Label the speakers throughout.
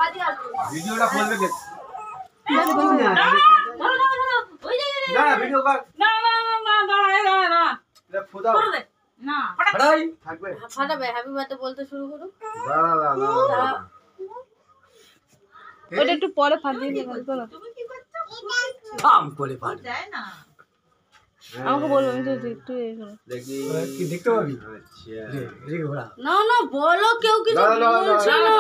Speaker 1: ভিডিওটা খুলবে কে?
Speaker 2: না ভিডিও কর
Speaker 3: না
Speaker 2: এটা ফোদাও
Speaker 3: না
Speaker 1: ফাটাই
Speaker 2: থাকবে
Speaker 4: ফাটাবে হ্যাপি বার্থডে বলতে শুরু করো
Speaker 2: দাঁড়া
Speaker 5: ওটা একটু পরে ফাটিয়ে দেবেন তো
Speaker 1: কাম করে পারে
Speaker 3: যায় না
Speaker 5: আমাকে বলবো আমি তো একটু এই করো।
Speaker 2: দেখি
Speaker 1: কি দেখতে পাবি?
Speaker 2: আচ্ছা
Speaker 1: এদিকে ঘোরা।
Speaker 4: না না বলো কেউ কিছু
Speaker 2: না,
Speaker 4: বলছে না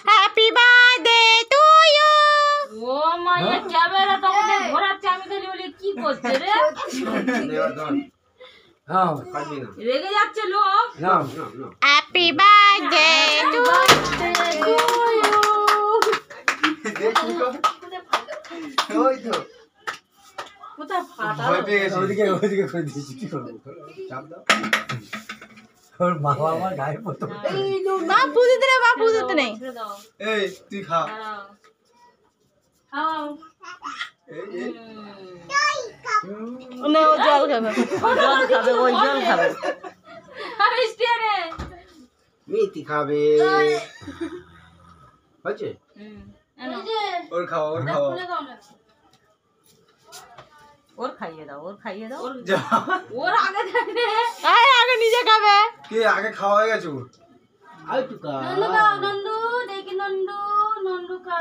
Speaker 5: হ্যা্যাপি বার্থডে টু ইউ
Speaker 3: ও মাইয়া ক্যামেরা তখন ঘোরাচ্ছে আমি খালি বলি কি করছে রে
Speaker 2: নেওয়া দন
Speaker 1: হ্যাঁ
Speaker 2: কাটবি না
Speaker 3: রেগে যাচ্ছে লোক
Speaker 1: না
Speaker 2: না না
Speaker 5: হ্যাপি বার্থডে টু
Speaker 2: ওই তো
Speaker 3: কোথায় ফাটা
Speaker 2: ভয় পেয়ে গেছি
Speaker 1: ওদিকে করে দিয়েছি কি করবো?
Speaker 2: চাপ দাও
Speaker 1: ওর মা আমার গায়ে পড়তো
Speaker 5: বাপু দিতে নেই বাপু দিতে নেই
Speaker 3: ছেড়ে দাও
Speaker 2: এই তুই খা
Speaker 3: দাঁড়াও খাও
Speaker 2: এই এই
Speaker 5: না ও জল খাবে ওই জল খাবে
Speaker 3: আমি স্টিয়ারে
Speaker 2: মিতি খাবে হচ্ছে
Speaker 3: এনো
Speaker 2: ওর খাওয়া ওর খাওয়া
Speaker 3: ওর খাইয়ে দাও
Speaker 2: যা
Speaker 3: ওর আগে থাকে
Speaker 5: আগে নিজে খাবে
Speaker 2: কে আগে খাওয়া হয়ে গেছে ওর আই টুকা
Speaker 4: নন্দু দেখি নন্দু নন্দু কা